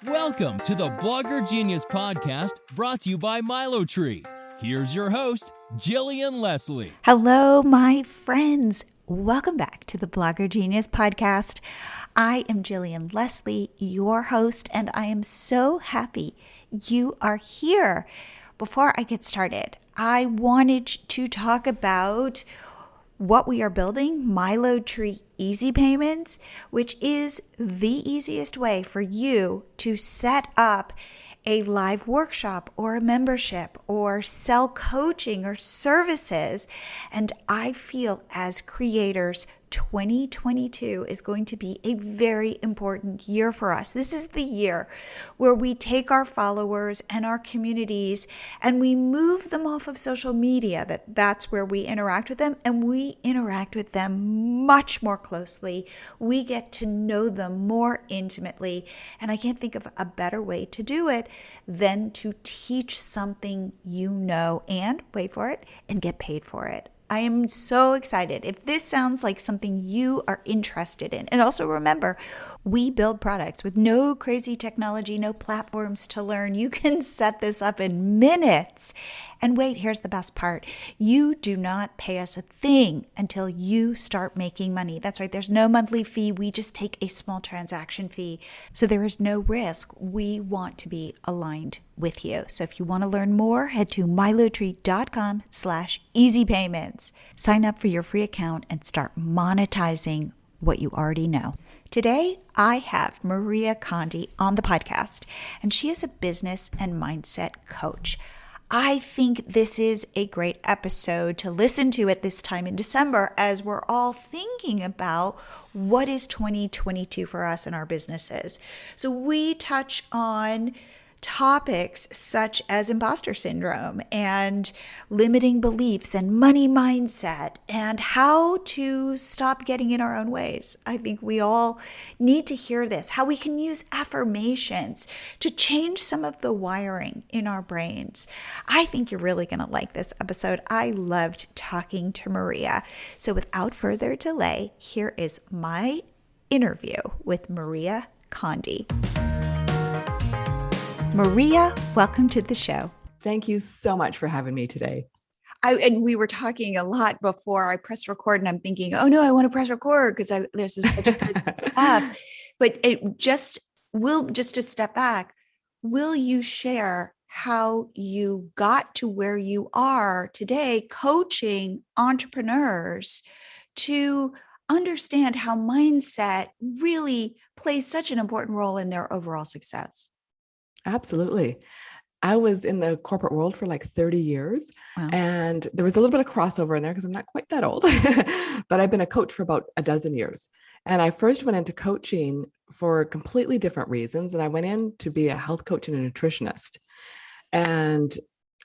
Welcome to the Blogger Genius Podcast, brought to you by Milo Tree. Here's your host, Jillian Leslie. Hello, my friends. Welcome back to the Blogger Genius Podcast. I am Jillian Leslie, your host, and I am so happy you are here. Before I get started, I wanted to talk about what we are building, Milo Tree Easy Payments, which is the easiest way for you to set up a live workshop or a membership or sell coaching or services. And I feel as creators, 2022 is going to be a very important year for us. This is the year where we take our followers and our communities and we move them off of social media. That's where we interact with them, and we interact with them much more closely. We get to know them more intimately. And I can't think of a better way to do it than to teach something you know and, wait for it, and get paid for it. I am so excited. If this sounds like something you are interested in, and also remember, we build products with no crazy technology, no platforms to learn. You can set this up in minutes. And wait, here's the best part. You do not pay us a thing until you start making money. That's right. There's no monthly fee. We just take a small transaction fee. So there is no risk. We want to be aligned with you. So if you want to learn more, head to milotree.com/easypayments. Sign up for your free account and start monetizing what you already know. Today, I have Maria Conde on the podcast, and she is a business and mindset coach. I think this is a great episode to listen to at this time in December as we're all thinking about what is 2022 for us and our businesses. So we touch on topics such as imposter syndrome and limiting beliefs and money mindset and how to stop getting in our own ways. I think we all need to hear this, how we can use affirmations to change some of the wiring in our brains. I think you're really going to like this episode. I loved talking to Maria. So without further delay, here is my interview with Maria Conde. Maria, welcome to the show. Thank you so much for having me today. And we were talking a lot before I pressed record, and I'm thinking, oh no, I want to press record because there's such good stuff. But just to step back, will you share how you got to where you are today, coaching entrepreneurs to understand how mindset really plays such an important role in their overall success? Absolutely. I was in the corporate world for like 30 years. Wow. And there was a little bit of crossover in there because I'm not quite that old, but I've been a coach for about a dozen years. And I first went into coaching for completely different reasons. And I went in to be a health coach and a nutritionist. And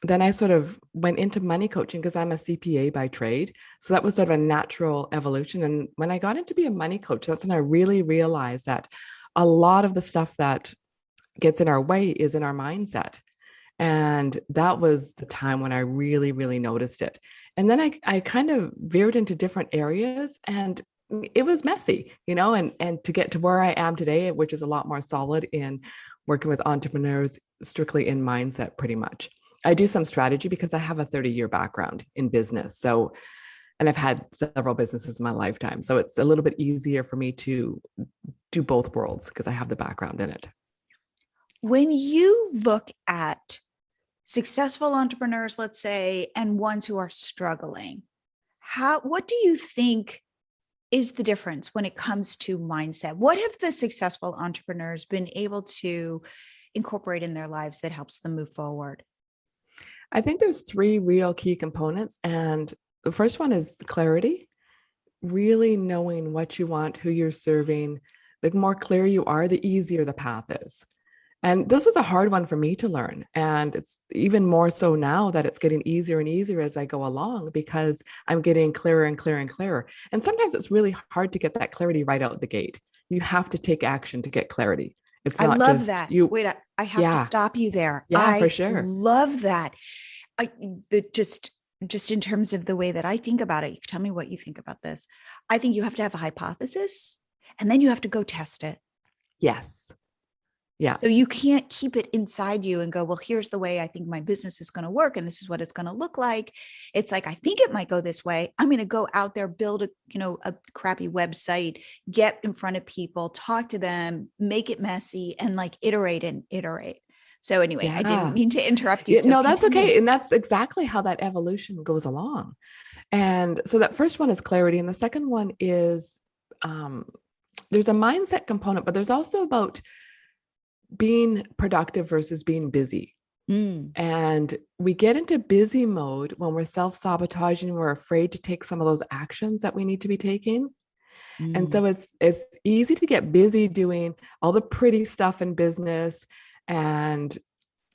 then I sort of went into money coaching because I'm a CPA by trade. So that was sort of a natural evolution. And when I got into be a money coach, that's when I really realized that a lot of the stuff that gets in our way is in our mindset. And that was the time when I really, really noticed it. And then I kind of veered into different areas, and it was messy, and to get to where I am today, which is a lot more solid in working with entrepreneurs strictly in mindset, pretty much. I do some strategy because I have a 30-year background in business. So, and I've had several businesses in my lifetime. So it's a little bit easier for me to do both worlds because I have the background in it. When you look at successful entrepreneurs, let's say, and ones who are struggling, what do you think is the difference when it comes to mindset? What have the successful entrepreneurs been able to incorporate in their lives that helps them move forward? I think there's three real key components. And the first one is clarity, really knowing what you want, who you're serving. The more clear you are, the easier the path is. And this was a hard one for me to learn. And it's even more so now that it's getting easier and easier as I go along because I'm getting clearer and clearer and clearer. And sometimes it's really hard to get that clarity right out the gate. You have to take action to get clarity. It's not I love just that. you. Wait, I have to stop you there. Yeah, for sure. I love that. Just in terms of the way that I think about it, you can tell me what you think about this. I think you have to have a hypothesis and then you have to go test it. Yes. Yeah. So you can't keep it inside you and go, well, here's the way I think my business is going to work. And this is what it's going to look like. It's like, I think it might go this way. I'm going to go out there, build a crappy website, get in front of people, talk to them, make it messy, and like iterate and iterate. So anyway, I didn't Yeah. mean to interrupt you. Yeah, So no, that's continue. okay. And that's exactly how that evolution goes along. And so that first one is clarity. And the second one is there's a mindset component, but there's also about being productive versus being busy. And we get into busy mode when we're self-sabotaging, we're afraid to take some of those actions that we need to be taking. And so it's easy to get busy doing all the pretty stuff in business. And,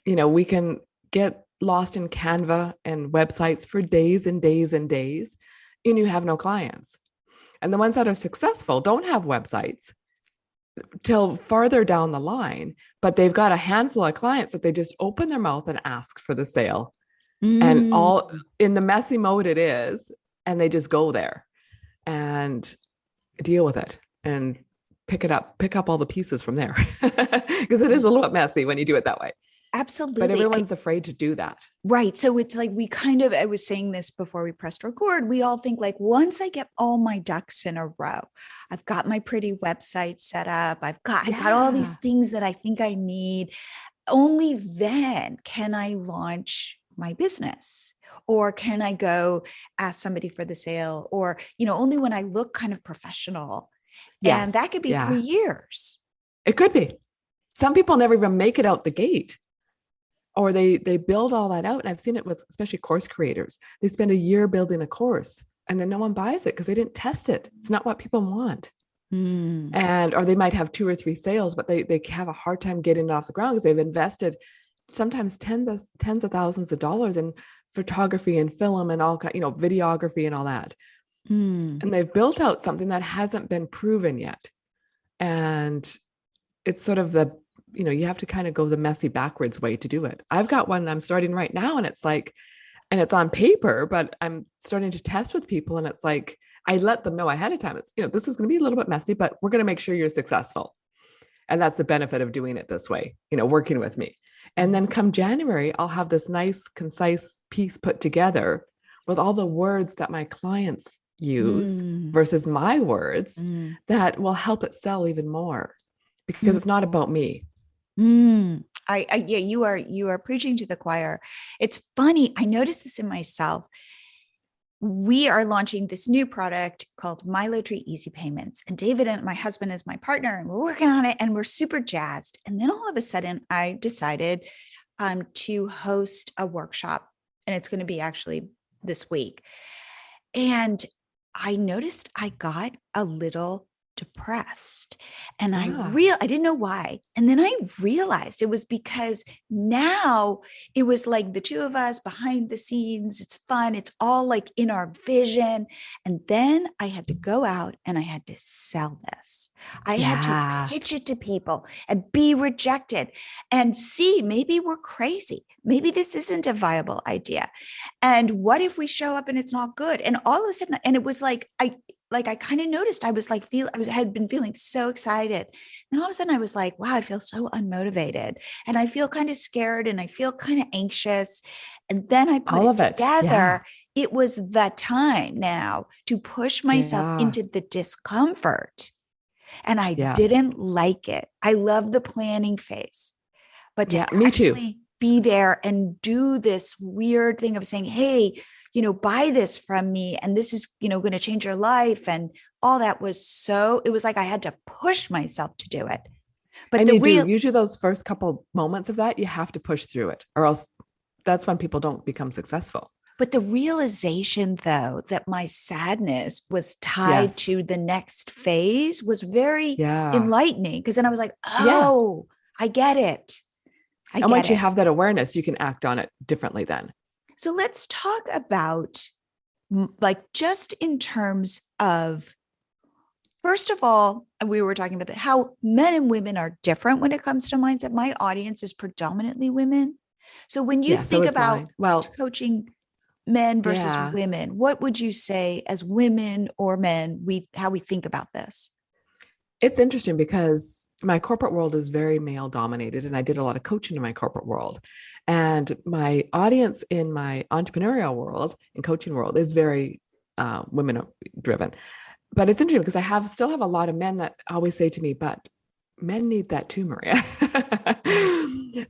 we can get lost in Canva and websites for days and days and days, and you have no clients. And the ones that are successful don't have websites till farther down the line, but they've got a handful of clients that they just open their mouth and ask for the sale. And all in the messy mode it is, and they just go there and deal with it and pick up all the pieces from there. Because it is a little bit messy when you do it that way. Absolutely. But everyone's afraid to do that. Right. So it's like I was saying this before we pressed record, we all think like, once I get all my ducks in a row, I've got my pretty website set up, I got all these things that I think I need, only then can I launch my business, or can I go ask somebody for the sale, or, only when I look kind of professional. Yes. And that could be 3 years. It could be. Some people never even make it out the gate. Or they build all that out. And I've seen it with especially course creators. They spend a year building a course and then no one buys it because they didn't test it. It's not what people want. Or they might have 2 or 3 sales, but they have a hard time getting it off the ground because they've invested sometimes tens of thousands of dollars in photography and film and all, videography and all that. And they've built out something that hasn't been proven yet. And it's sort of you have to kind of go the messy backwards way to do it. I've got one I'm starting right now, and it's like, and it's on paper, but I'm starting to test with people. And it's like, I let them know ahead of time. It's, this is going to be a little bit messy, but we're going to make sure you're successful. And that's the benefit of doing it this way, working with me. And then come January, I'll have this nice, concise piece put together with all the words that my clients use versus my words that will help it sell even more, because it's not about me. You are preaching to the choir. It's funny. I noticed this in myself. We are launching this new product called Milo Tree Easy Payments, and David, and my husband is my partner, and we're working on it and we're super jazzed. And then all of a sudden I decided to host a workshop, and it's going to be actually this week. And I noticed I got a little depressed, and I didn't know why. And then I realized it was because now it was like the two of us behind the scenes. It's fun. It's all like in our vision. And then I had to go out and I had to sell this. I had to pitch it to people and be rejected and see, maybe we're crazy. Maybe this isn't a viable idea. And what if we show up and it's not good? And all of a sudden, and it was like, I kind of noticed I was like, had been feeling so excited. And all of a sudden I was like, wow, I feel so unmotivated, and I feel kind of scared, and I feel kind of anxious. And then I put it together. It was the time now to push myself into the discomfort. And I didn't like it. I love the planning phase, but to actually be there and do this weird thing of saying, hey, buy this from me, and this is, going to change your life. And all that was it was like I had to push myself to do it. But usually those first couple moments of that, you have to push through it, or else that's when people don't become successful. But the realization, though, that my sadness was tied to the next phase was very enlightening, because then I was like, I get it. And once you have that awareness, you can act on it differently then. So let's talk about, like, just in terms of, first of all, we were talking about how men and women are different when it comes to mindset. My audience is predominantly women. So when you think about coaching men versus women, what would you say as women or men, how we think about this? It's interesting because my corporate world is very male dominated, and I did a lot of coaching in my corporate world. And my audience in my entrepreneurial world and coaching world is very women driven. But it's interesting because still have a lot of men that always say to me, but men need that too, Maria.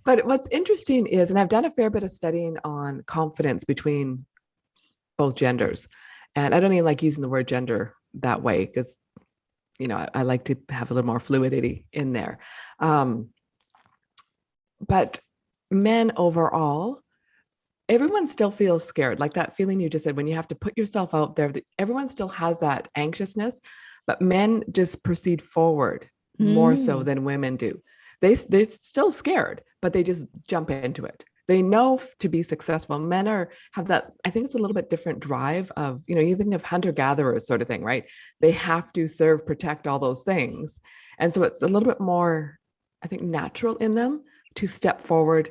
But what's interesting is, and I've done a fair bit of studying on confidence between both genders. And I don't even like using the word gender that way because, I like to have a little more fluidity in there. But men overall, everyone still feels scared, like that feeling you just said, when you have to put yourself out there, everyone still has that anxiousness, but men just proceed forward more so than women do. They're still scared, but they just jump into it. They know to be successful. Men have that, I think it's a little bit different drive of, you think of hunter-gatherers sort of thing, right? They have to serve, protect, all those things. And so it's a little bit more, I think, natural in them to step forward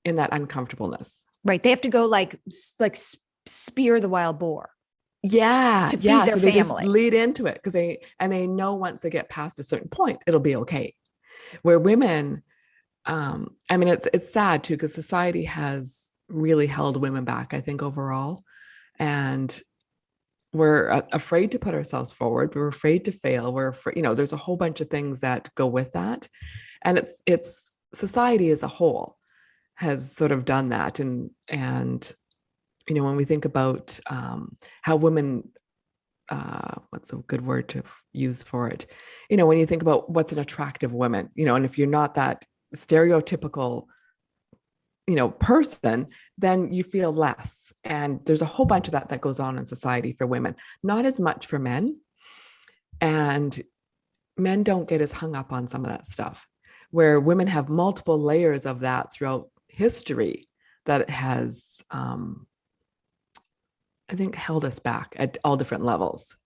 in that uncomfortableness. Right. They have to go like spear the wild boar. Yeah. To feed their so they family. just lead into it because they know once they get past a certain point, it'll be okay. Where women, it's sad too, because society has really held women back, I think, overall. And we're afraid to put ourselves forward. We're afraid to fail. We're afraid, there's a whole bunch of things that go with that. And it's society as a whole has sort of done that. And when we think about how women, what's a good word to use for it? When you think about what's an attractive woman, and if you're not that stereotypical, person, then you feel less. And there's a whole bunch of that goes on in society for women, not as much for men. And men don't get as hung up on some of that stuff, where women have multiple layers of that throughout history that has, I think, held us back at all different levels.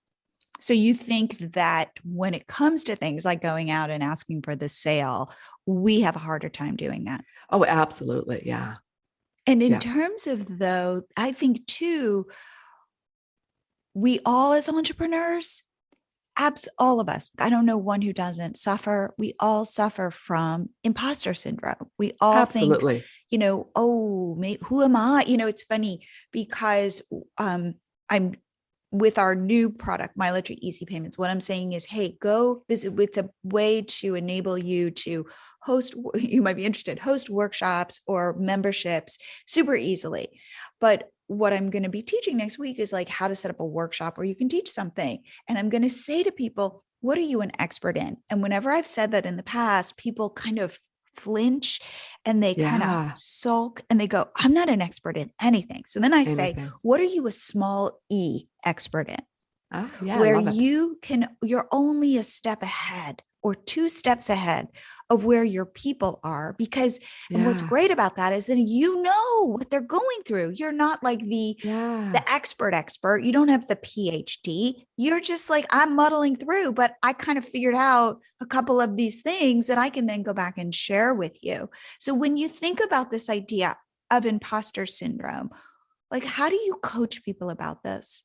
So you think that when it comes to things like going out and asking for the sale, we have a harder time doing that? Oh, absolutely. Yeah. And in terms of, though, I think too, we all as entrepreneurs, all of us, I don't know one who doesn't suffer. We all suffer from imposter syndrome. We all absolutely think, who am I? It's funny because I'm with our new product, MyLettery Easy Payments. What I'm saying is, hey, go visit. It's a way to enable you to you might be interested, host workshops or memberships super easily. But what I'm going to be teaching next week is like how to set up a workshop where you can teach something. And I'm going to say to people, what are you an expert in? And whenever I've said that in the past, people kind of flinch and they kind of sulk and they go, I'm not an expert in anything. So then I say, what are you a small E expert in? Where you're only a step ahead or 2 steps ahead of where your people are, because and what's great about that is that what they're going through. You're not like the expert. You don't have the PhD. You're just like, I'm muddling through, but I kind of figured out a couple of these things that I can then go back and share with you. So when you think about this idea of imposter syndrome, like, how do you coach people about this?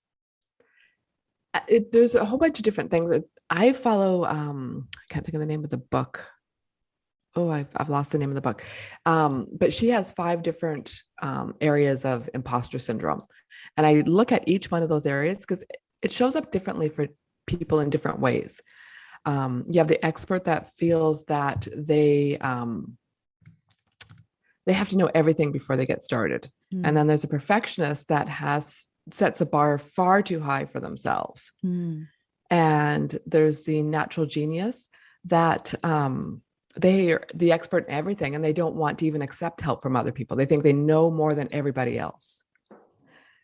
There's a whole bunch of different things. I follow, I can't think of the name of the book. Oh, I've lost the name of the book. But she has 5 different areas of imposter syndrome. And I look at each one of those areas because it shows up differently for people in different ways. You have the expert that feels that they have to know everything before they get started. And then there's a perfectionist that sets a bar far too high for themselves. And there's the natural genius that they are the expert in everything and they don't want to even accept help from other people. They think they know more than everybody else.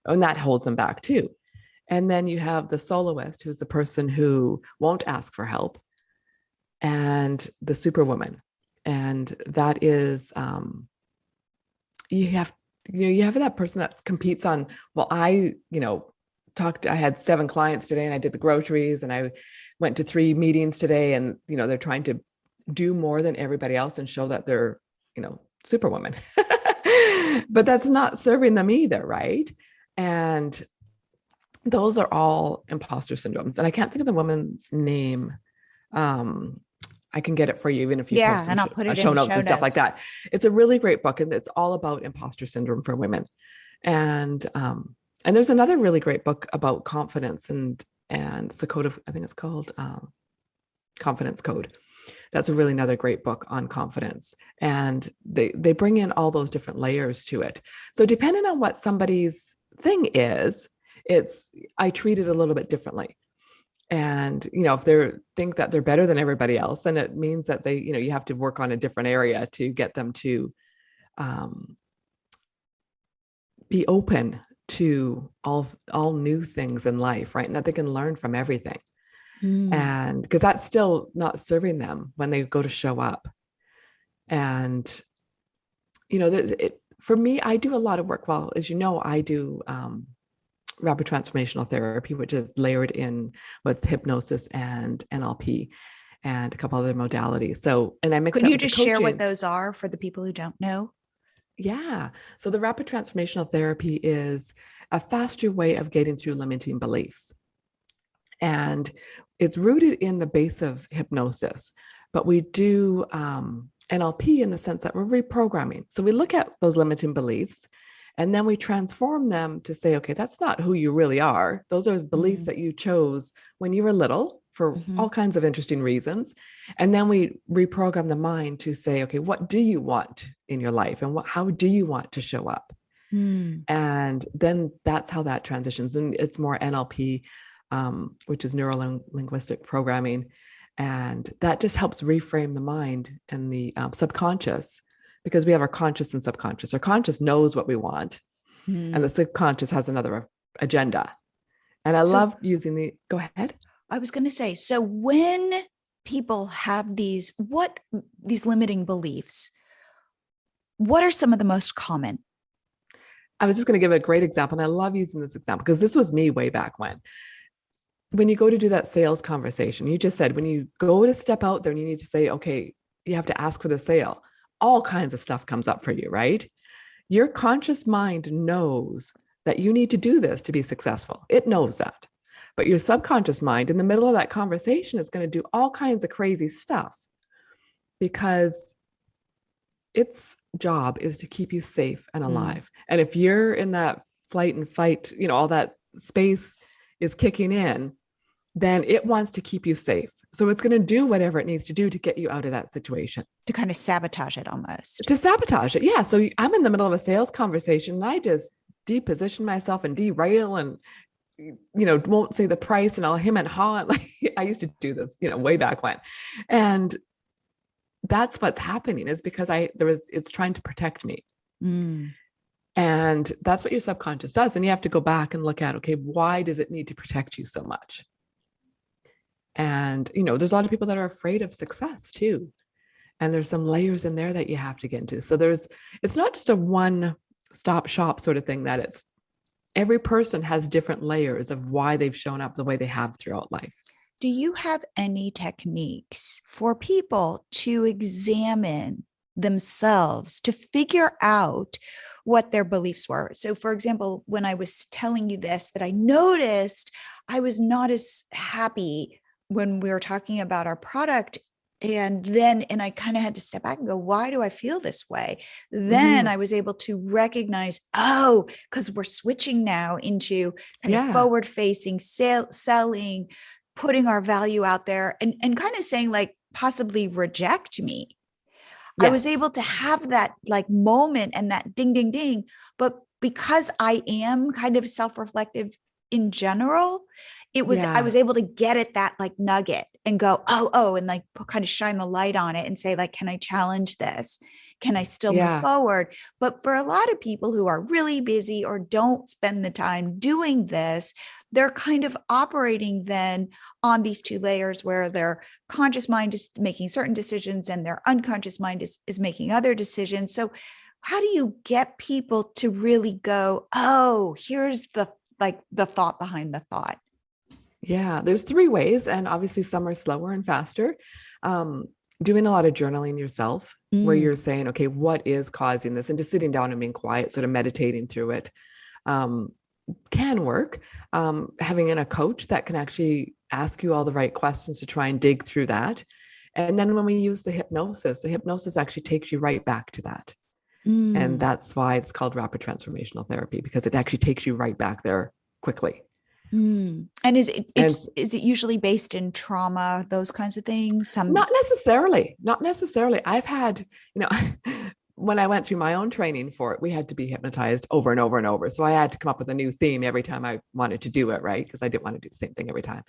And that holds them back too. And then you have the soloist, who's the person who won't ask for help, and the superwoman. And that is, you have that person that competes on, well, I had 7 clients today and I did the groceries and I went to 3 meetings today, and, they're trying to do more than everybody else and show that they're, superwoman, but that's not serving them either. Right. And those are all imposter syndromes. And I can't think of the woman's name. I can get it for you, even if you Yeah, post some and I'll put it in show the notes show and stuff like notes. that. It's a really great book, and it's all about imposter syndrome for women. And there's another really great book about confidence, and it's a code of, I think it's called Confidence Code. That's a really another great book on confidence. And they bring in all those different layers to it. So depending on what somebody's thing is, I treat it a little bit differently. And, if they think that they're better than everybody else, then it means that they, you have to work on a different area to get them to be open to all new things in life, right? And that they can learn from everything. And because that's still not serving them when they go to show up. And, for me, I do a lot of work. Well, as you know, I do rapid transformational therapy, which is layered in with hypnosis and NLP and a couple other modalities. So, and I mix Could that you with the just share what coaching. those are for the people who don't know? Yeah. So the rapid transformational therapy is a faster way of getting through limiting beliefs. And it's rooted in the base of hypnosis, but we do NLP in the sense that we're reprogramming. So we look at those limiting beliefs and then we transform them to say, okay, that's not who you really are. Those are beliefs that you chose when you were little for all kinds of interesting reasons. And then we reprogram the mind to say, okay, what do you want in your life? And how do you want to show up? And then that's how that transitions. And it's more NLP, which is neuro-linguistic programming. And that just helps reframe the mind and the subconscious, because we have our conscious and subconscious. Our conscious knows what we want, and the subconscious has another agenda. And I love using go ahead. I was going to say, so when people have these limiting beliefs, what are some of the most common? I was just going to give a great example. And I love using this example because this was me way back when you go to do that sales conversation. You just said, when you go to step out there and you need to say, okay, you have to ask for the sale, all kinds of stuff comes up for you, right? Your conscious mind knows that you need to do this to be successful. It knows that. But your subconscious mind in the middle of that conversation is going to do all kinds of crazy stuff, because its job is to keep you safe and alive. And if you're in that flight and fight, all that space is kicking in, then it wants to keep you safe. So it's going to do whatever it needs to do to get you out of that situation. To kind of sabotage it almost. To sabotage it. Yeah. So I'm in the middle of a sales conversation and I just deposition myself and derail and, won't say the price and I'll hem and haw. Like I used to do this, way back when. And that's what's happening, is because it's trying to protect me. And that's what your subconscious does. And you have to go back and look at, okay, why does it need to protect you so much? And, there's a lot of people that are afraid of success too. And there's some layers in there that you have to get into. So it's not just a one-stop shop sort of thing, that every person has different layers of why they've shown up the way they have throughout life. Do you have any techniques for people to examine themselves, to figure out what their beliefs were? So for example, when I was telling you this, that I noticed I was not as happy when we were talking about our product. And I kind of had to step back and go, why do I feel this way? Then I was able to recognize, because we're switching now into kind of forward facing selling, putting our value out there and kind of saying like, possibly reject me. Yes. I was able to have that like moment and that ding, ding, ding. But because I am kind of self-reflective in general, I was able to get at that like nugget and go, and like kind of shine the light on it and say like, can I challenge this? Can I still move forward? But for a lot of people who are really busy or don't spend the time doing this, they're kind of operating then on these two layers where their conscious mind is making certain decisions and their unconscious mind is making other decisions. So how do you get people to really go, here's the thought behind the thought? Yeah, there's 3 ways. And obviously some are slower and faster. Doing a lot of journaling yourself, where you're saying, okay, what is causing this? And just sitting down and being quiet, sort of meditating through it, can work. Having a coach that can actually ask you all the right questions to try and dig through that. And then when we use the hypnosis actually takes you right back to that. And that's why it's called rapid transformational therapy, because it actually takes you right back there quickly. And is it usually based in trauma, those kinds of things? Not necessarily. I've had, when I went through my own training for it, we had to be hypnotized over and over and over. So I had to come up with a new theme every time I wanted to do it, right? Because I didn't want to do the same thing every time.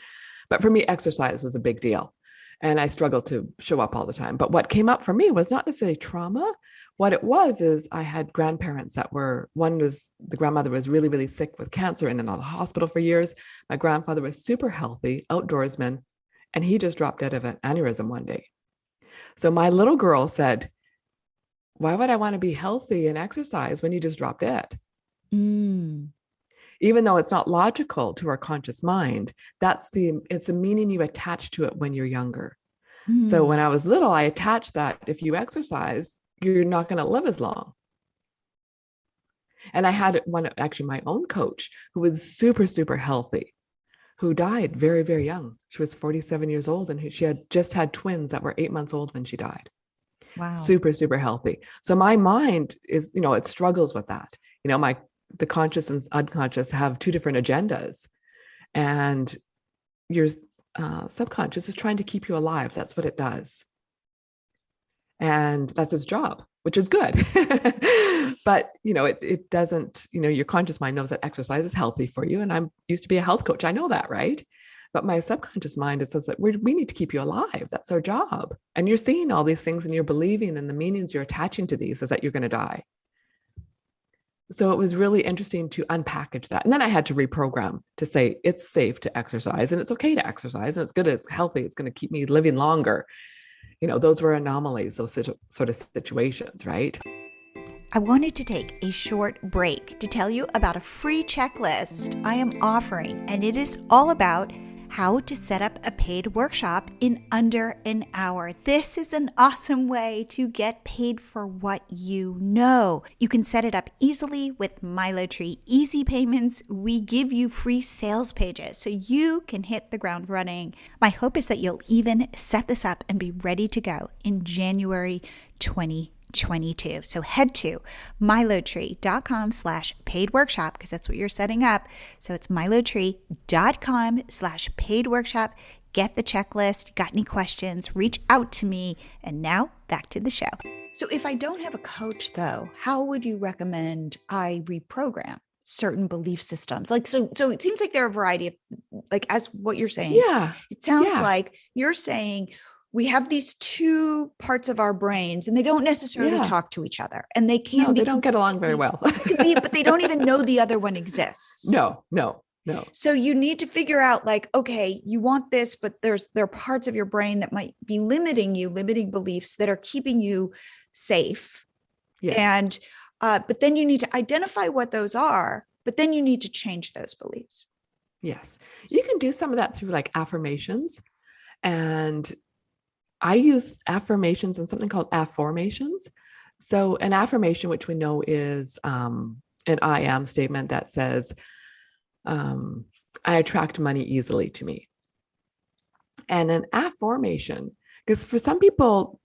But for me, exercise was a big deal. And I struggled to show up all the time. But what came up for me was not necessarily trauma. What it was is I had grandparents the grandmother was really, really sick with cancer and in the hospital for years. My grandfather was super healthy, outdoorsman, and he just dropped dead of an aneurysm one day. So my little girl said, why would I want to be healthy and exercise when you just dropped dead? Even though it's not logical to our conscious mind, it's a meaning you attach to it when you're younger. So when I was little, I attached that if you exercise, you're not going to live as long. And I had my own coach who was super, super healthy, who died very, very young. She was 47 years old and she had just had twins that were 8 months old when she died. Wow. Super, super healthy. So my mind is, it struggles with that. The conscious and unconscious have two different agendas, and your subconscious is trying to keep you alive. That's what it does. And that's its job, which is good. But, it doesn't, your conscious mind knows that exercise is healthy for you. And I'm used to be a health coach. I know that, right? But my subconscious mind, it says that we need to keep you alive. That's our job. And you're seeing all these things and you're believing, and the meanings you're attaching to these is that you're going to die. So it was really interesting to unpackage that. And then I had to reprogram to say, it's safe to exercise and it's okay to exercise and it's good, it's healthy, it's going to keep me living longer. Those were anomalies, those sort of situations, right? I wanted to take a short break to tell you about a free checklist I am offering, and it is all about how to set up a paid workshop in under an hour. This is an awesome way to get paid for what you know. You can set it up easily with MiloTree Easy Payments. We give you free sales pages so you can hit the ground running. My hope is that you'll even set this up and be ready to go in January 2022. So head to milotree.com/paid workshop, because that's what you're setting up. So it's milotree.com/paid workshop. Get the checklist. Got any questions? Reach out to me. And now back to the show. So if I don't have a coach though, how would you recommend I reprogram certain belief systems? So it seems like there are a variety of, as what you're saying. Yeah. It sounds like you're saying, we have these two parts of our brains and they don't necessarily talk to each other, and they they don't get along very well. But they don't even know the other one exists. No. So you need to figure out okay, you want this, but there are parts of your brain that might be limiting beliefs that are keeping you safe. Yes. And, but then you need to identify what those are, but then you need to change those beliefs. Yes. You can do some of that through affirmations, and I use affirmations and something called affirmations. So an affirmation, which we know is an I am statement that says, I attract money easily to me. And an affirmation, because for some people,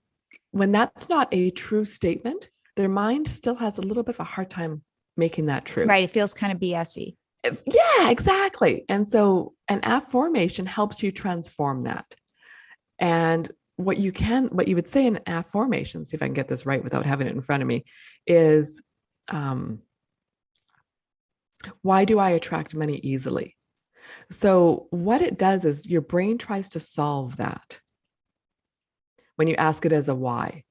when that's not a true statement, their mind still has a little bit of a hard time making that true. Right. It feels kind of BS-y. Yeah, exactly. And so an affirmation helps you transform that. And what you would say in affirmation, see if I can get this right without having it in front of me, is, why do I attract money easily? So what it does is your brain tries to solve that when you ask it as a why.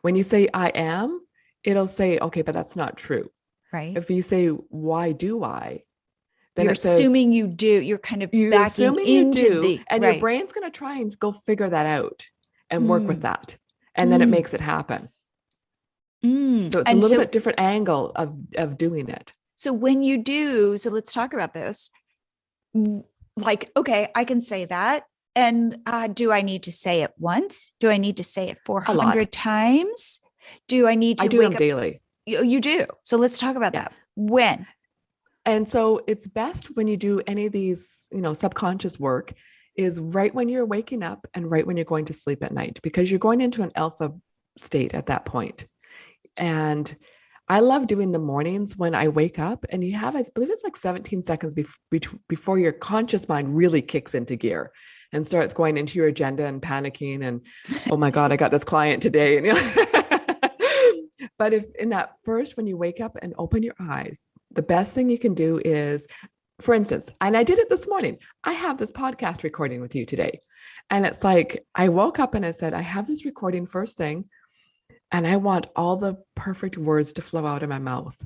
When you say I am, it'll say, okay, but that's not true. Right. If you say, why do I? Then you're assuming you do. You're kind of backing into and your brain's going to try and go figure that out and work with that. And then it makes it happen. So it's a little bit different angle of doing it. So when you do, so let's talk about this. Okay, I can say that. And do I need to say it once? Do I need to say it 400 times? Do I need to I do them daily. You do. So let's talk about that. When? And so it's best when you do any of these, subconscious work is right when you're waking up and right when you're going to sleep at night, because you're going into an alpha state at that point. And I love doing the mornings when I wake up, and you have, I believe it's like 17 seconds before your conscious mind really kicks into gear and starts going into your agenda and panicking and, oh my God, I got this client today. But if in that first, when you wake up and open your eyes, the best thing you can do is, for instance, and I did it this morning, I have this podcast recording with you today. And it's like, I woke up and I said, I have this recording first thing, and I want all the perfect words to flow out of my mouth.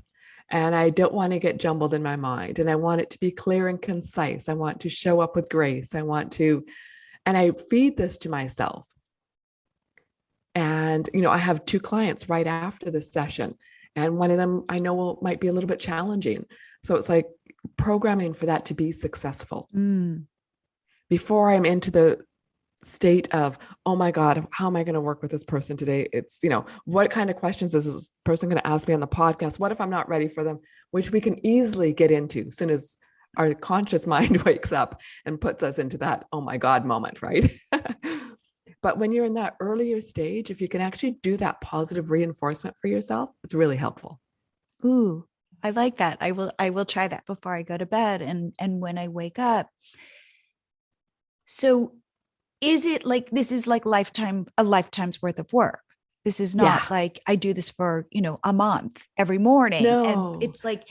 And I don't want to get jumbled in my mind. And I want it to be clear and concise. I want to show up with grace. And I feed this to myself. And, I have 2 clients right after this session. And one of them I know might be a little bit challenging. So it's like programming for that to be successful. Before I'm into the state of, oh my God, how am I going to work with this person today? It's, what kind of questions is this person going to ask me on the podcast? What if I'm not ready for them? Which we can easily get into as soon as our conscious mind wakes up and puts us into that, oh my God moment, right? But when you're in that earlier stage, if you can actually do that positive reinforcement for yourself, it's really helpful. Ooh, I like that. I will try that before I go to bed and when I wake up. So is it like, this is like a lifetime's worth of work? This is not like I do this for, a month every morning. No. And it's like,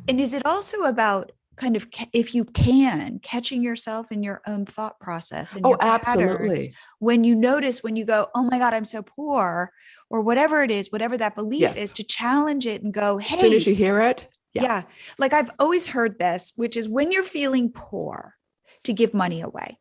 and is it also about kind of, if you can, catching yourself in your own thought process and your patterns, when you notice, when you go, oh my God, I'm so poor, or whatever it is, whatever that belief is, to challenge it and go, hey, as soon as you hear it. Yeah. Like I've always heard this, which is when you're feeling poor, to give money away.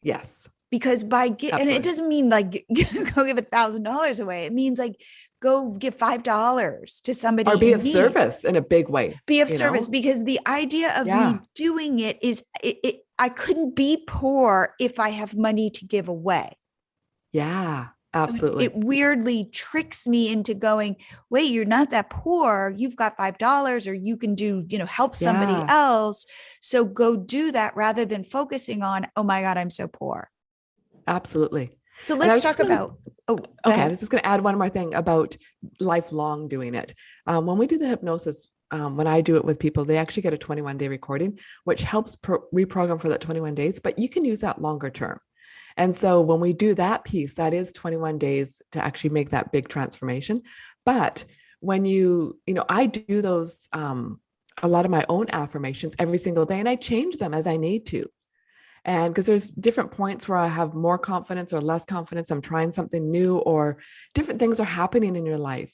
Yes. Because and it doesn't mean like go give $1,000 away. It means like go give $5 to somebody, or be of service in a big way. Be of service, because the idea of me doing it is I couldn't be poor if I have money to give away. Yeah, absolutely. So it weirdly tricks me into going, wait, you're not that poor. You've got $5, or you can do, help somebody else. So go do that rather than focusing on, oh my God, I'm so poor. Absolutely. So let's talk about, I was just going to add one more thing about lifelong doing it. When we do the hypnosis, when I do it with people, they actually get a 21-day recording, which helps reprogram for that 21 days, but you can use that longer term. And so when we do that piece, that is 21 days to actually make that big transformation. But when I do those, a lot of my own affirmations every single day, and I change them as I need to. And because there's different points where I have more confidence or less confidence, I'm trying something new, or different things are happening in your life.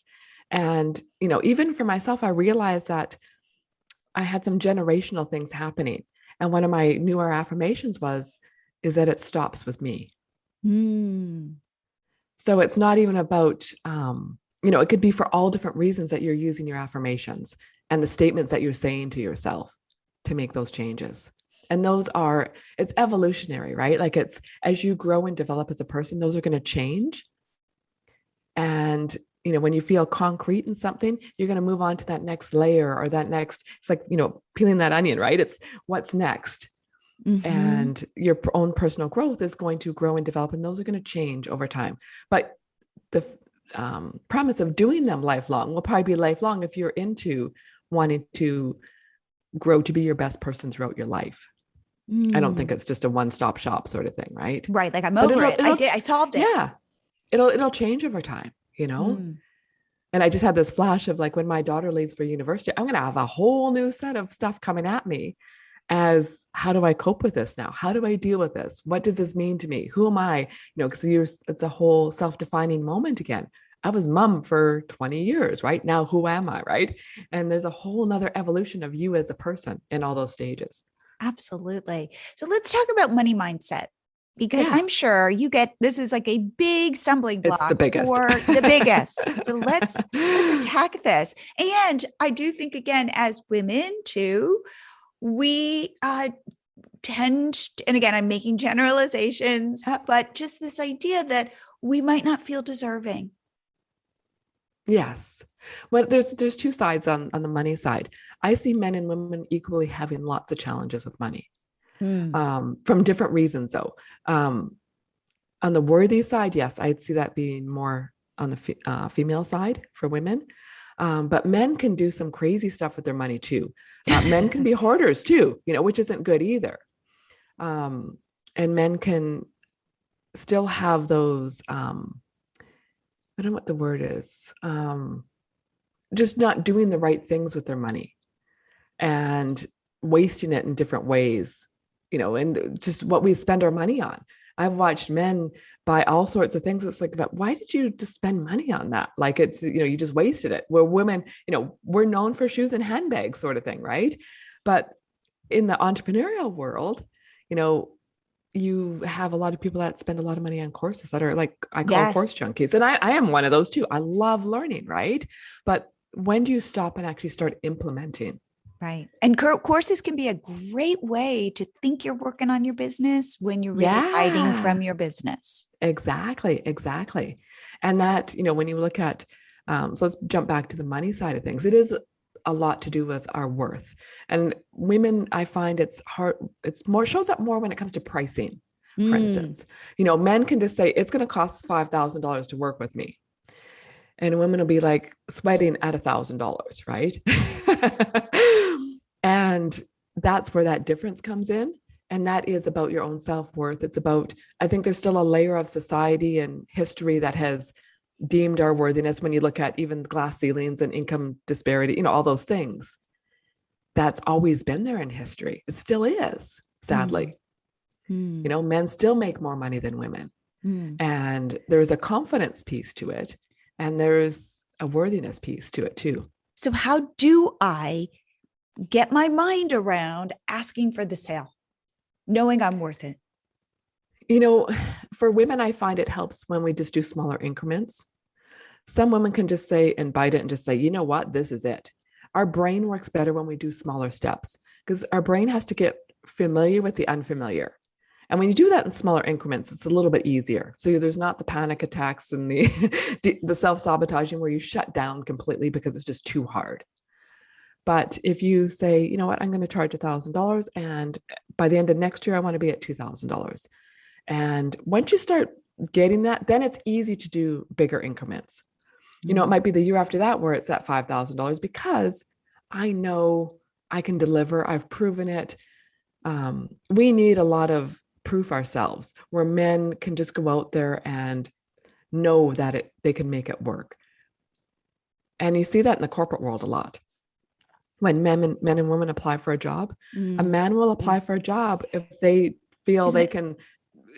And, even for myself, I realized that I had some generational things happening. And one of my newer affirmations is that it stops with me. So it's not even about, it could be for all different reasons that you're using your affirmations and the statements that you're saying to yourself to make those changes. And it's evolutionary, right? Like it's, as you grow and develop as a person, those are going to change. And, when you feel concrete in something, you're going to move on to that next layer or that next, it's like, peeling that onion, right? It's what's next. And your own personal growth is going to grow and develop, and those are going to change over time. But the premise of doing them lifelong will probably be lifelong if you're into wanting to grow to be your best person throughout your life. I don't think it's just a one-stop shop sort of thing, right? Right. Like I'm over it. I solved it. Yeah. It'll change over time, And I just had this flash of like, when my daughter leaves for university, I'm going to have a whole new set of stuff coming at me as, how do I cope with this now? How do I deal with this? What does this mean to me? Who am I? Because it's a whole self-defining moment again. I was mom for 20 years, right? Now, who am I, right? And there's a whole nother evolution of you as a person in all those stages. Absolutely. So let's talk about money mindset, because I'm sure this is like a big stumbling block. It's the biggest. Or the biggest. So let's attack this. And I do think, again, as women too, we tend, and again, I'm making generalizations, but just this idea that we might not feel deserving. Yes. Well, there's two sides on the money side. I see men and women equally having lots of challenges with money, Mm. from different reasons though. On the worthy side, yes, I'd see that being more on the female side for women. But men can do some crazy stuff with their money too. Men can be hoarders too, which isn't good either. And men can still have those, I don't know what the word is, just not doing the right things with their money and wasting it in different ways, and just what we spend our money on. I've watched men buy all sorts of things. It's like, but why did you just spend money on that? Like it's, you just wasted it. Where women, we're known for shoes and handbags sort of thing, right? But in the entrepreneurial world, you have a lot of people that spend a lot of money on courses that are like, I call Yes. course junkies. And I am one of those too. I love learning, right? But when do you stop and actually start implementing? Right. And courses can be a great way to think you're working on your business when you're really hiding from your business. Exactly. And that, when you look at, so let's jump back to the money side of things. It is a lot to do with our worth. And women, I find it's hard. It's more, shows up more when it comes to pricing, for instance. Men can just say, it's going to cost $5,000 to work with me. And women will be like sweating at $1,000, right? And that's where that difference comes in. And that is about your own self-worth. It's about, I think there's still a layer of society and history that has deemed our worthiness. When you look at even glass ceilings and income disparity, all those things, that's always been there in history. It still is, sadly. Men still make more money than women. And there's a confidence piece to it. And there's a worthiness piece to it too. So how do I get my mind around asking for the sale, knowing I'm worth it? For women, I find it helps when we just do smaller increments. Some women can just say and bite it and just say, you know what, this is it. Our brain works better when we do smaller steps because our brain has to get familiar with the unfamiliar. And when you do that in smaller increments, it's a little bit easier. So there's not the panic attacks and the self-sabotaging where you shut down completely because it's just too hard. But if you say, you know what, I'm going to charge $1,000 and by the end of next year, I want to be at $2,000. And once you start getting that, then it's easy to do bigger increments. It might be the year after that where it's at $5,000 because I know I can deliver. I've proven it. We need a lot of proof ourselves where men can just go out there and know that they can make it work. And you see that in the corporate world a lot. When men and women apply for a job, a man will apply for a job if they feel they can,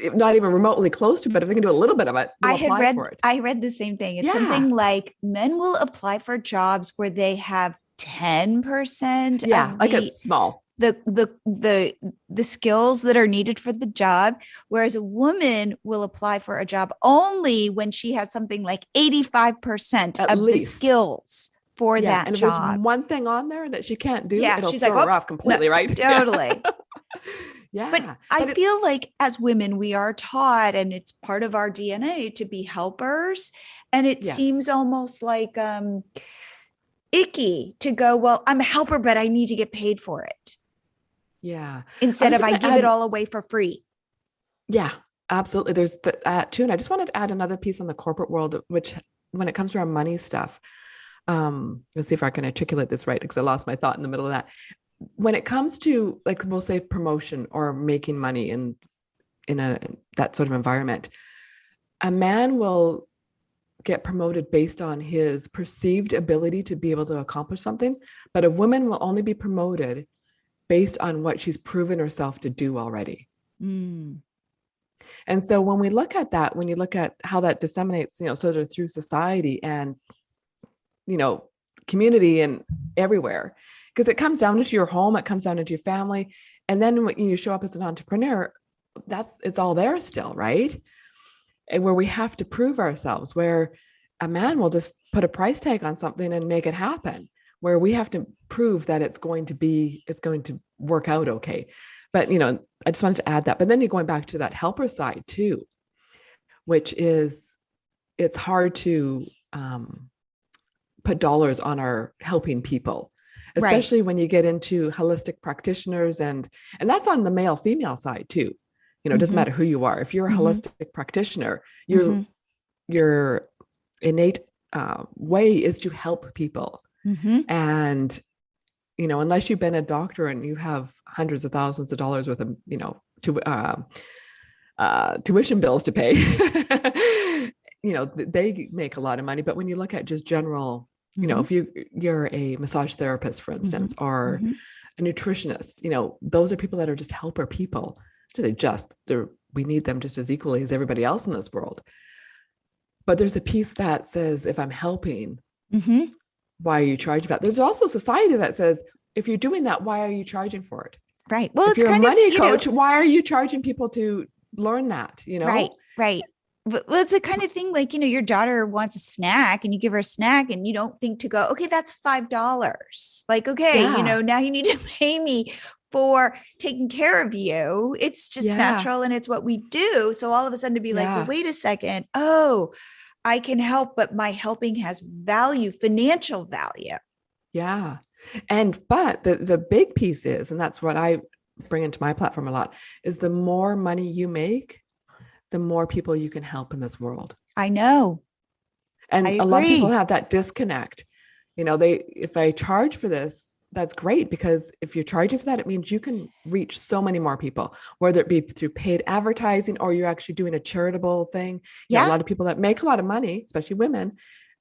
not even remotely close to, but if they can do a little bit of it, they'll apply for it. I read the same thing. It's something like men will apply for jobs where they have 10%. Yeah, like it's small. The skills that are needed for the job, whereas a woman will apply for a job only when she has something like 85% of the skills for that and job. If there's one thing on there that she can't do, it'll she's throw like, her off completely, no, right? Totally. Yeah. But I feel like as women, we are taught, and it's part of our DNA to be helpers. And it seems almost like icky to go, well, I'm a helper, but I need to get paid for it. Yeah. Instead of I give it all away for free. Yeah, absolutely. There's that too. And I just wanted to add another piece on the corporate world, which when it comes to our money stuff, let's see if I can articulate this right, because I lost my thought in the middle of that. When it comes to, like, we'll say promotion or making money in that sort of environment, a man will get promoted based on his perceived ability to be able to accomplish something, but a woman will only be promoted based on what she's proven herself to do already. And so when we look at that, when you look at how that disseminates, sort of through society and, community and everywhere, because it comes down into your home, it comes down into your family. And then when you show up as an entrepreneur, it's all there still, right? And where we have to prove ourselves, where a man will just put a price tag on something and make it happen, where we have to prove that it's going to work out okay. But, I just wanted to add that. But then you're going back to that helper side too, which is, it's hard to put dollars on our helping people, Right. especially when you get into holistic practitioners, and that's on the male female side too. It doesn't Mm-hmm. matter who you are. If you're a Mm-hmm. holistic practitioner, Mm-hmm. your innate way is to help people. Mm-hmm. And unless you've been a doctor and you have hundreds of thousands of dollars worth of tuition bills to pay, they make a lot of money. But when you look at just general, Mm-hmm. if you're a massage therapist, for instance, or Mm-hmm. a nutritionist, those are people that are just helper people. We need them just as equally as everybody else in this world. But there's a piece that says, if I'm helping, Mm-hmm. why are you charging for that? There's also society that says, if you're doing that, why are you charging for it? Right. Well, if it's you're a kind money of, coach, why are you charging people to learn that? Right. Right. Well, it's the kind of thing like, your daughter wants a snack and you give her a snack and you don't think to go, okay, that's $5. Like, okay, Yeah. now you need to pay me for taking care of you. It's just Yeah. natural and it's what we do. So all of a sudden to be like, well, Yeah. wait a second. Oh, I can help, but my helping has value, financial value. Yeah. But the big piece is, and that's what I bring into my platform a lot, is the more money you make, the more people you can help in this world. I know. And I a lot of people agree. have that disconnect. If I charge for this, that's great, because if you're charging for that, it means you can reach so many more people, whether it be through paid advertising or you're actually doing a charitable thing. A Yeah. lot of people that make a lot of money, especially women,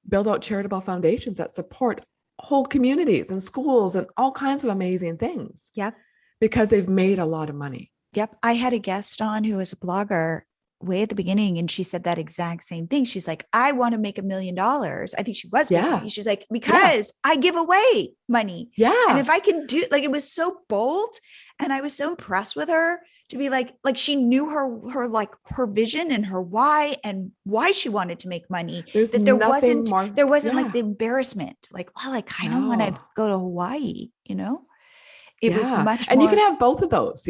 build out charitable foundations that support whole communities and schools and all kinds of amazing things. Yep. Because they've made a lot of money. Yep. I had a guest on who was a blogger way at the beginning, and she said that exact same thing. She's like, I want to make $1 million. I think she was making money. She's like, because I give away money. Yeah. And if I can do, like, it was so bold. And I was so impressed with her to be like she knew her vision and her why and why she wanted to make money. There's that there nothing wasn't more, like the embarrassment, like, well, I kind of want to go to Hawaii, It was much and more. you can have both of those,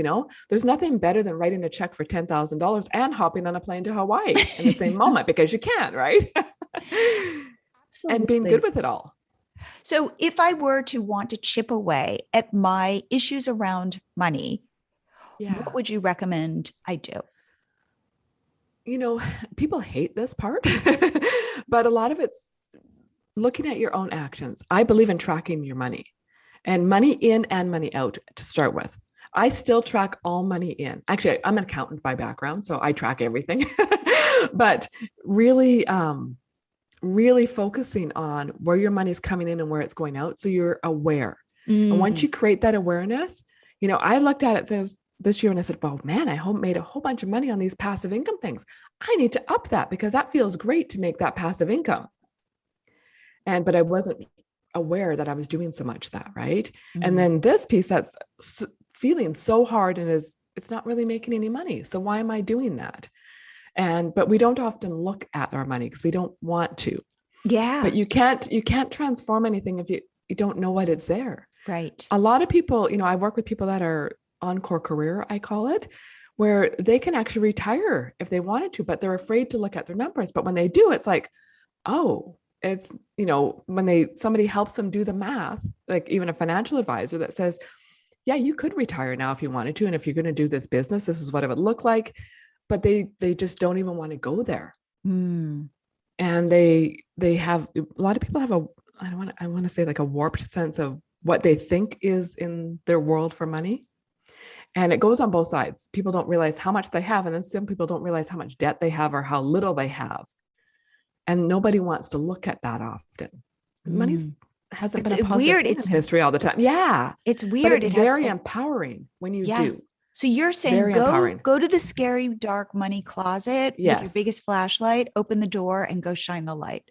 there's nothing better than writing a check for $10,000 and hopping on a plane to Hawaii in the same moment, because you can, right? Absolutely. And being good with it all. So if I were to want to chip away at my issues around money, what would you recommend I do? People hate this part, but a lot of it's looking at your own actions. I believe in tracking your money. And money in and money out to start with. I still track all money in. Actually, I'm an accountant by background, so I track everything. But really, really focusing on where your money is coming in and where it's going out, so you're aware. And once you create that awareness, I looked at it this year and I said, well, man, I made a whole bunch of money on these passive income things. I need to up that, because that feels great to make that passive income. But I wasn't aware that I was doing so much of that, right? Mm-hmm. And then this piece that's feeling so hard and it's not really making any money. So why am I doing that? But we don't often look at our money because we don't want to. Yeah. But you can't transform anything if you don't know what it's there. Right. A lot of people, I work with people that are encore career, I call it, where they can actually retire if they wanted to, but they're afraid to look at their numbers. But when they do, it's like, oh, it's, when somebody helps them do the math, like even a financial advisor that says, yeah, you could retire now if you wanted to. And if you're going to do this business, this is what it would look like. But they just don't even want to go there. And they have, a lot of people have I want to say like a warped sense of what they think is in their world for money. And it goes on both sides. People don't realize how much they have. And then some people don't realize how much debt they have or how little they have. And nobody wants to look at that often. Money hasn't been a positive thing in history all the time. Yeah. It's weird. But it's very empowering when you do. So you're saying go to the scary, dark money closet with your biggest flashlight, open the door and go shine the light.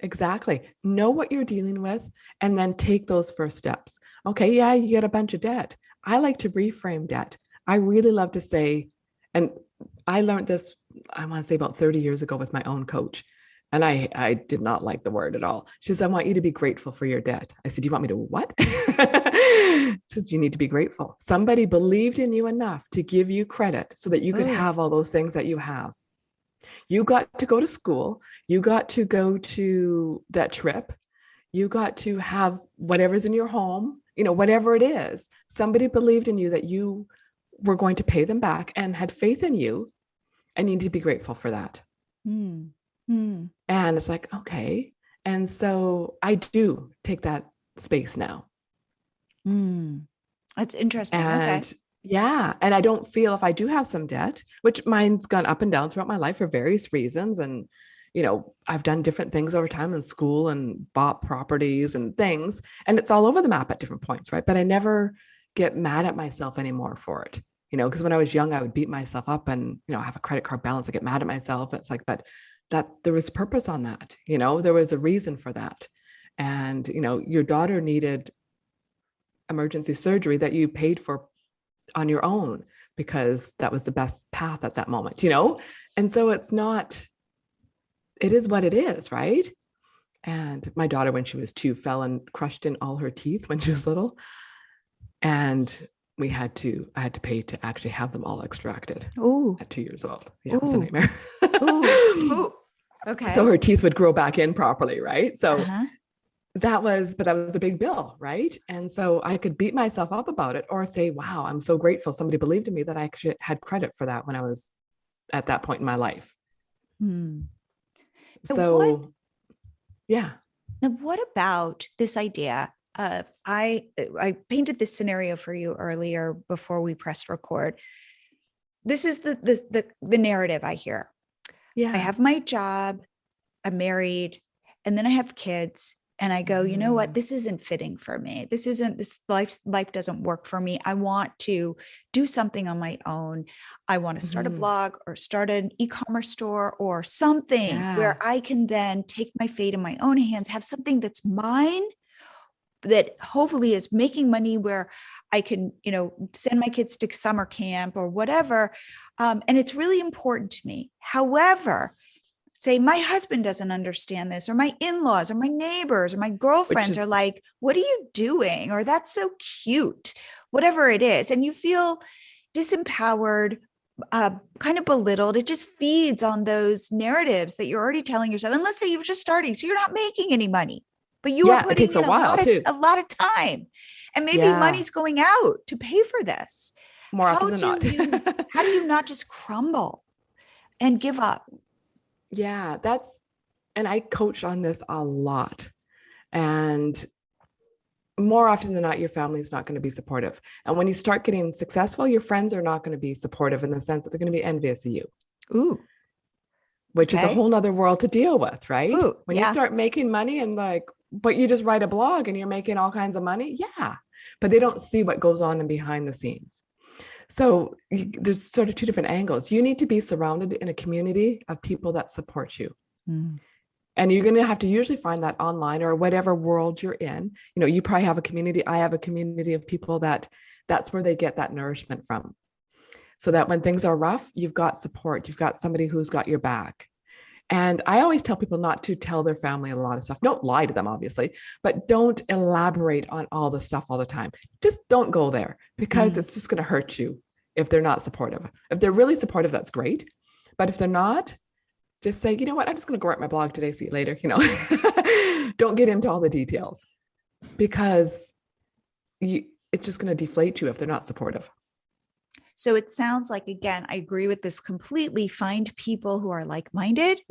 Exactly. Know what you're dealing with and then take those first steps. Okay. Yeah. You get a bunch of debt. I like to reframe debt. I really love to say, and I learned this, I want to say about 30 years ago with my own coach. And I did not like the word at all. She says, I want you to be grateful for your debt. I said, do you want me to what? She says, you need to be grateful. Somebody believed in you enough to give you credit so that you could have all those things that you have. You got to go to school. You got to go to that trip. You got to have whatever's in your home, whatever it is. Somebody believed in you that you were going to pay them back and had faith in you, and you need to be grateful for that. Mm. Mm. And it's like, okay. And so I do take that space now. Mm. That's interesting. And Okay. yeah, and I don't feel, if I do have some debt, which mine's gone up and down throughout my life for various reasons. And, I've done different things over time in school and bought properties and things, and it's all over the map at different points. Right. But I never get mad at myself anymore for it, because when I was young, I would beat myself up and, I have a credit card balance. I get mad at myself. It's like, but that there was purpose on that, there was a reason for that. And, your daughter needed emergency surgery that you paid for on your own because that was the best path at that moment, And so it is what it is, right? And my daughter, when she was 2, fell and crushed in all her teeth when she was little. And I had to pay to actually have them all extracted. Ooh. At 2 years old. Yeah, it was a nightmare. Ooh. Okay. So her teeth would grow back in properly, right? So Uh-huh. that was a big bill, right? And so I could beat myself up about it or say, wow, I'm so grateful somebody believed in me that I actually had credit for that when I was at that point in my life. Hmm. So, yeah. Now, what about this idea of, I painted this scenario for you earlier before we pressed record. This is the narrative I hear. Yeah. I have my job, I'm married, and then I have kids. And I go, you know what? This isn't fitting for me. This life doesn't work for me. I want to do something on my own. I want to start a blog or start an e-commerce store or something where I can then take my fate in my own hands, have something that's mine, that hopefully is making money, where I can, send my kids to summer camp or whatever. And it's really important to me. However, say my husband doesn't understand this, or my in-laws or my neighbors or my girlfriends are like, what are you doing? Or that's so cute, whatever it is. And you feel disempowered, kind of belittled. It just feeds on those narratives that you're already telling yourself. And let's say you're just starting, so you're not making any money, but you are putting in a lot of time, and maybe money's going out to pay for this. More often than not. How do you not just crumble and give up? Yeah, and I coach on this a lot. And more often than not, your family is not going to be supportive. And when you start getting successful, your friends are not going to be supportive in the sense that they're going to be envious of you. Ooh. Which is a whole nother world to deal with, right? Ooh, when you start making money and but you just write a blog and you're making all kinds of money. Yeah. But they don't see what goes on in behind the scenes. So there's sort of two different angles. You need to be surrounded in a community of people that support you. And you're going to have to usually find that online or whatever world you're in. You probably have a community. I have a community of people that's where they get that nourishment from. So that when things are rough, you've got support. You've got somebody who's got your back. And I always tell people not to tell their family a lot of stuff. Don't lie to them, obviously, but don't elaborate on all the stuff all the time. Just don't go there, because it's just going to hurt you if they're not supportive. If they're really supportive, that's great. But if they're not, just say, you know what, I'm just going to go write my blog today. See you later. Don't get into all the details, because it's just going to deflate you if they're not supportive. So it sounds like, again, I agree with this completely. Find people who are like-minded,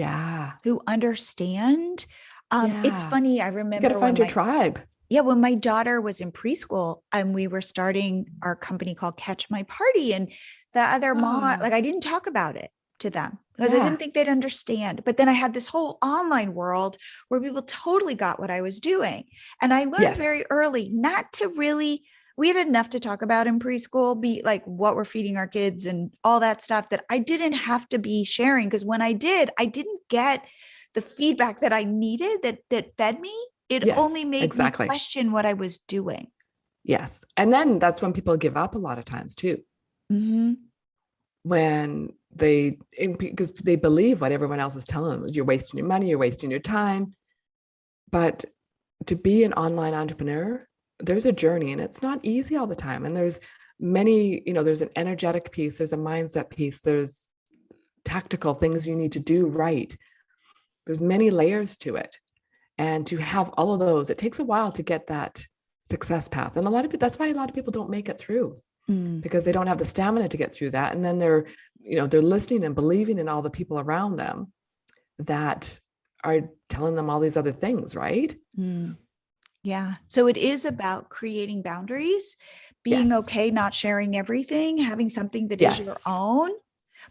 who understand. It's funny. I remember you got to find your tribe. Yeah. When my daughter was in preschool and we were starting our company called Catch My Party, and the other mom, I didn't talk about it to them because I didn't think they'd understand. But then I had this whole online world where people totally got what I was doing. And I learned very early not to really, we had enough to talk about in preschool, be like what we're feeding our kids and all that stuff, that I didn't have to be sharing. Because when I did, I didn't get the feedback that I needed that fed me. It only made me question what I was doing. Yes. And then that's when people give up a lot of times too. When because they believe what everyone else is telling them. You're wasting your money, you're wasting your time. But to be an online entrepreneur, there's a journey, and it's not easy all the time. And there's many, there's an energetic piece, there's a mindset piece, there's tactical things you need to do right. There's many layers to it. And to have all of those, it takes a while to get that success path. And that's why a lot of people don't make it through, because they don't have the stamina to get through that. And then they're listening and believing in all the people around them that are telling them all these other things, right? Yeah. So it is about creating boundaries, being okay, not sharing everything, having something that is your own,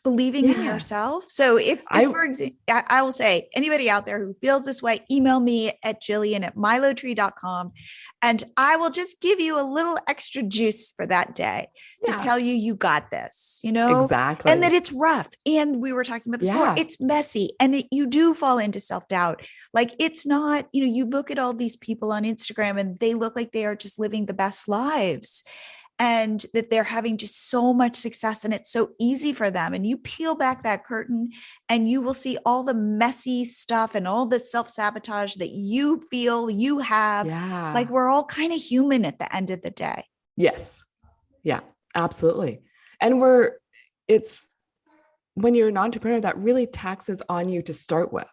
believing in yourself. So if for example, I will say, anybody out there who feels this way, email me at Jillian@milotree.com, and I will just give you a little extra juice for that day to tell you got this, Exactly. and that it's rough. And we were talking about this before. It's messy, and you do fall into self-doubt. Like, it's not, you look at all these people on Instagram and they look like they are just living the best lives, and that they're having just so much success and it's so easy for them. And you peel back that curtain and you will see all the messy stuff and all the self-sabotage that you feel you have. Yeah. Like, we're all kind of human at the end of the day. Yes. Yeah, absolutely. And it's when you're an entrepreneur, that really taxes on you to start with,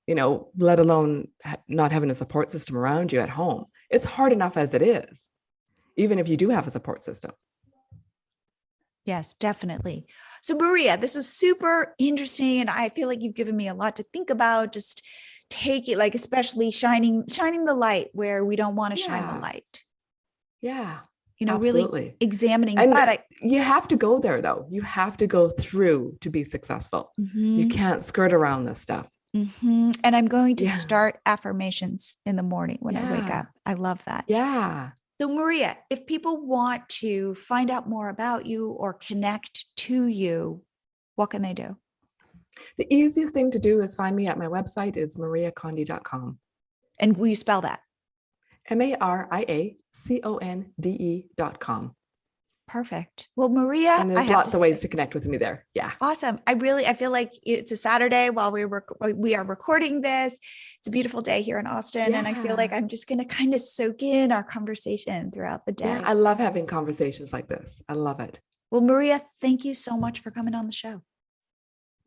let alone not having a support system around you at home. It's hard enough as it is, even if you do have a support system. Yes, definitely. So Maria, this was super interesting. And I feel like you've given me a lot to think about. Just take it, like, especially shining the light where we don't want to shine the light. Yeah. Absolutely. Really examining. And you have to go there, though. You have to go through to be successful. You can't skirt around this stuff. And I'm going to start affirmations in the morning when I wake up. I love that. Yeah. So Maria, if people want to find out more about you or connect to you, what can they do? The easiest thing to do is find me at my website. Is mariaconde.com. And will you spell that? MariaConde.com. Perfect. Well, Maria, and there's lots of ways to connect with me there. Yeah. Awesome. I feel like it's a Saturday while we are recording this. It's a beautiful day here in Austin. And I feel like I'm just going to kind of soak in our conversation throughout the day. Yeah, I love having conversations like this. I love it. Well, Maria, thank you so much for coming on the show.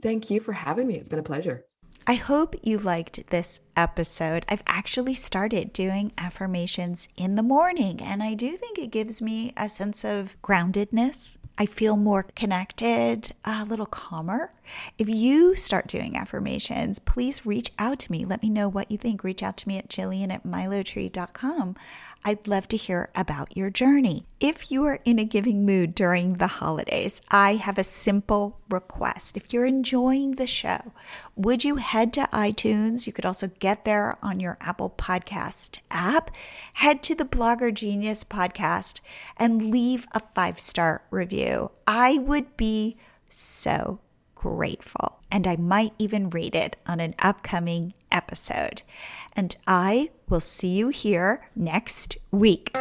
Thank you for having me. It's been a pleasure. I hope you liked this episode. I've actually started doing affirmations in the morning, and I do think it gives me a sense of groundedness. I feel more connected, a little calmer. If you start doing affirmations, please reach out to me. Let me know what you think. Reach out to me at Jillian@milotree.com. I'd love to hear about your journey. If you are in a giving mood during the holidays, I have a simple request. If you're enjoying the show, would you head to iTunes? You could also get there on your Apple Podcast app. Head to the Blogger Genius podcast and leave a 5-star review. I would be so grateful, and I might even read it on an upcoming episode. And I will see you here next week.